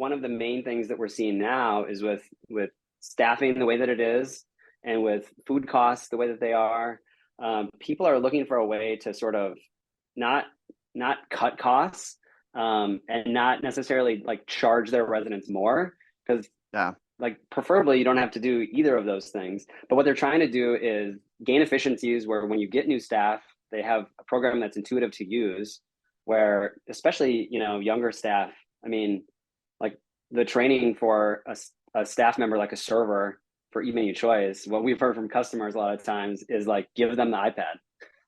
one of the main things that we're seeing now is with staffing the way that it is, and with food costs the way that they are, people are looking for a way to sort of not not cut costs, and not necessarily like charge their residents more, because Yeah. like preferably you don't have to do either of those things. But what they're trying to do is gain efficiencies where when you get new staff, they have a program that's intuitive to use, where especially, younger staff, I mean, like the training for a staff member, like a server for eMenuCHOICE, what we've heard from customers a lot of times is like, give them the iPad.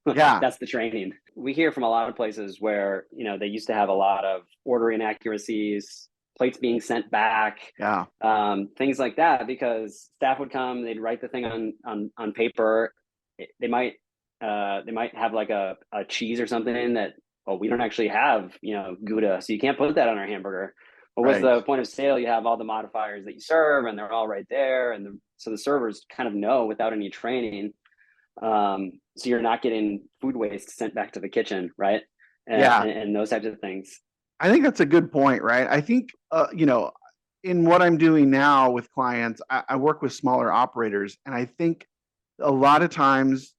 Yeah. That's the training. We hear from a lot of places where, they used to have a lot of order inaccuracies, plates being sent back, Yeah. things like that, because staff would come, they'd write the thing on paper. They might have like a cheese or something that, well, we don't actually have, Gouda, so you can't put that on our hamburger. But with Right. the point of sale, you have all the modifiers that you serve, and they're all right there, and so the servers kind of know without any training. So you're not getting food waste sent back to the kitchen, right? Yeah. And those types of things. I think that's a good point, right? I think, in what I'm doing now with clients, I work with smaller operators, and I think a lot of times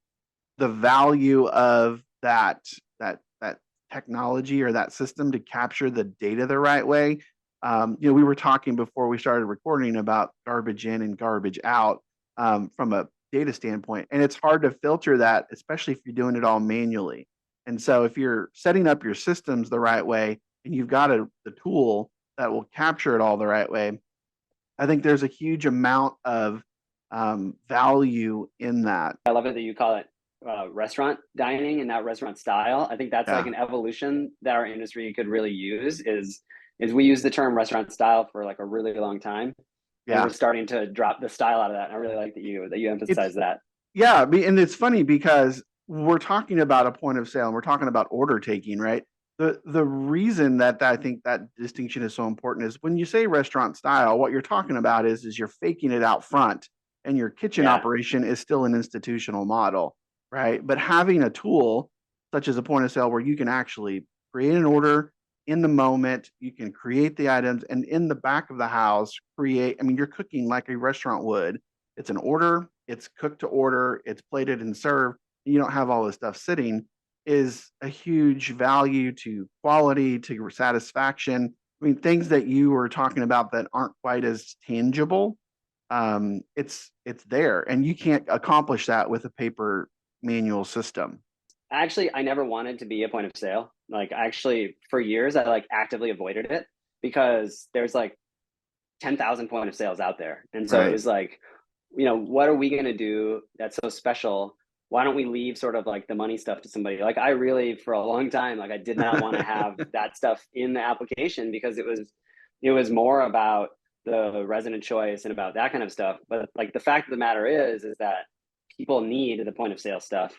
the value of that technology or that system to capture the data the right way. We were talking before we started recording about garbage in and garbage out, from a data standpoint, and it's hard to filter that, especially if you're doing it all manually. And so, if you're setting up your systems the right way and you've got the tool that will capture it all the right way, I think there's a huge amount of value in that. I love it that you call it restaurant dining and not restaurant style. I think that's like Yeah. an evolution that our industry could really use. Is we use the term restaurant style for like a really long time, and we're Yeah. starting to drop the style out of that. And I really like that you It's emphasize that. Yeah, and it's funny because we're talking about a point of sale and we're talking about order taking, right? The reason that I think that distinction is so important is when you say restaurant style, what you're talking about is you're faking it out front, and your kitchen Yeah, operation is still an institutional model, right? But having a tool such as a point of sale where you can actually create an order in the moment, you can create the items, and in the back of the house create, I mean, you're cooking like a restaurant would. It's an order, it's cooked to order, it's plated and served. You don't have all this stuff sitting, is a huge value to quality, to satisfaction. I mean, things that you were talking about that aren't quite as tangible. It's there, and you can't accomplish that with a paper manual system. actually, I never wanted to be a point of sale. Like, actually, for years, I like actively avoided it because there's like 10,000 point of sales out there. And so it Right. was like, what are we going to do that's so special? Why don't we leave sort of like the money stuff to somebody? Like, I really, for a long time, like I did not want to have that stuff in the application, because it was more about the resident choice and about that kind of stuff. But like the fact of the matter is that people need the point of sale stuff.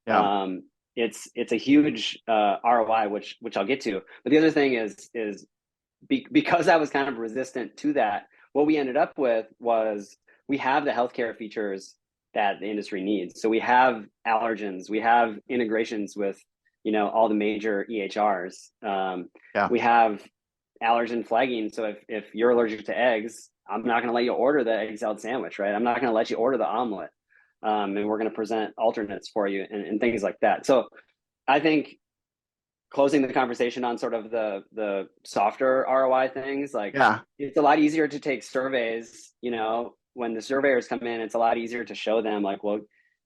Yeah. um, it's a huge ROI, which I'll get to. But the other thing is because I was kind of resistant to that, what we ended up with was we have the healthcare features that the industry needs. So we have allergens, we have integrations with all the major EHRs. Yeah. We have allergen flagging. So if you're allergic to eggs, I'm not going to let you order the egg salad sandwich, right? I'm not going to let you order the omelet. And we're going to present alternates for you, and things like that. So I think closing the conversation on sort of the softer ROI things, like Yeah. it's a lot easier to take surveys, when the surveyors come in, it's a lot easier to show them like, well,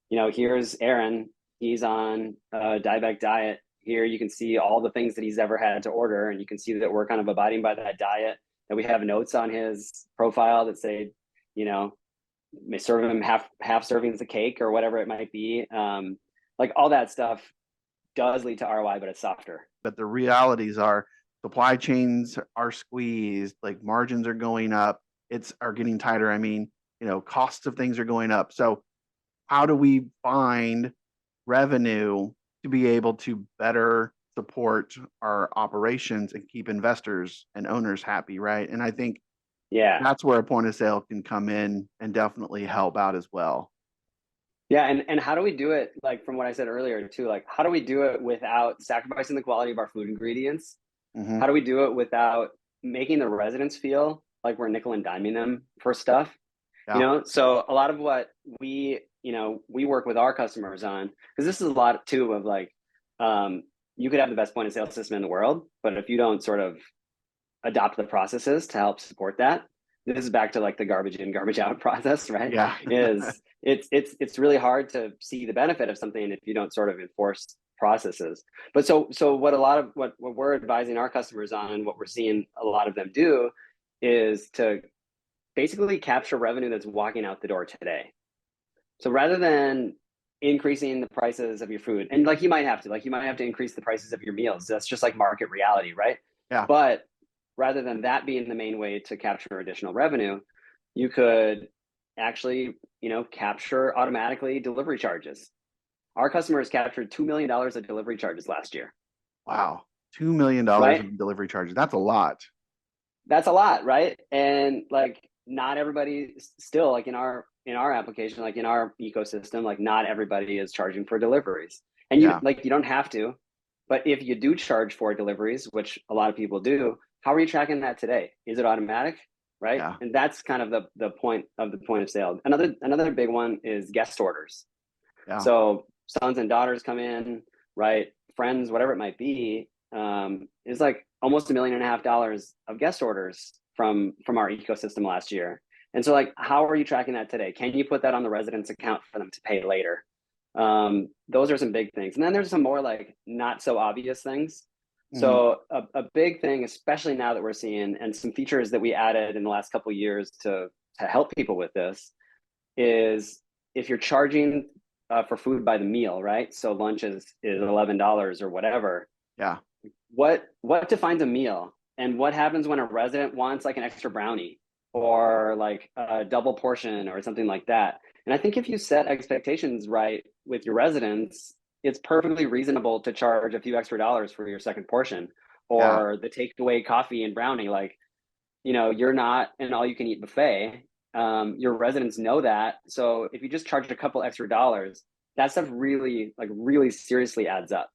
here's Aaron, he's on a diabetic diet. Here you can see all the things that he's ever had to order, and you can see that we're kind of abiding by that diet, that we have notes on his profile that say, may serve him half servings of cake or whatever it might be. Like all that stuff does lead to ROI, but it's softer. But the realities are supply chains are squeezed, like margins are going up, it's are getting tighter. I mean, costs of things are going up. So how do we find revenue to be able to better support our operations and keep investors and owners happy, right? And I think Yeah. that's where a point of sale can come in and definitely help out as well. Yeah. And how do we do it? Like from what I said earlier too, like how do we do it without sacrificing the quality of our food ingredients? Hmm. How do we do it without making the residents feel like we're nickel and diming them for stuff. Yeah. So a lot of what we work with our customers on, because this is a lot too of like, you could have the best point of sale system in the world, but if you don't sort of adopt the processes to help support that, this is back to like the garbage in, garbage out process, right? Yeah. Is it's really hard to see the benefit of something if you don't sort of enforce processes. But so what we're advising our customers on, and what we're seeing a lot of them do, is to basically capture revenue that's walking out the door today. So rather than increasing the prices of your food, and like you might have to increase the prices of your meals. That's just like market reality, right? Yeah. But rather than that being the main way to capture additional revenue, you could actually, capture automatically delivery charges. Our customers captured $2 million of delivery charges last year. Wow. $2 million Right? in delivery charges. That's a lot. That's a lot, right? And like, not everybody still, like in our application, like in our ecosystem, like not everybody is charging for deliveries. And Yeah. you don't have to, but if you do charge for deliveries, which a lot of people do, how are you tracking that today? Is it automatic? Right? Yeah. And that's kind of the point of sale. Another big one is guest orders. Yeah. So sons and daughters come in, right? Friends, whatever it might be, is like almost $1.5 million of guest orders from our ecosystem last year. And so like, how are you tracking that today? Can you put that on the resident's account for them to pay later? Those are some big things. And then there's some more like not so obvious things. Mhm. So a big thing, especially now that we're seeing, and some features that we added in the last couple of years to help people with this, is if you're charging for food by the meal, right? So lunch is $11 or whatever. Yeah. What defines a meal, and what happens when a resident wants like an extra brownie or like a double portion or something like that? And I think if you set expectations right with your residents, it's perfectly reasonable to charge a few extra dollars for your second portion, Yeah. or the takeaway coffee and brownie. Like, you're not an all you can eat buffet. Your residents know that. So if you just charge a couple extra dollars, that stuff really seriously adds up.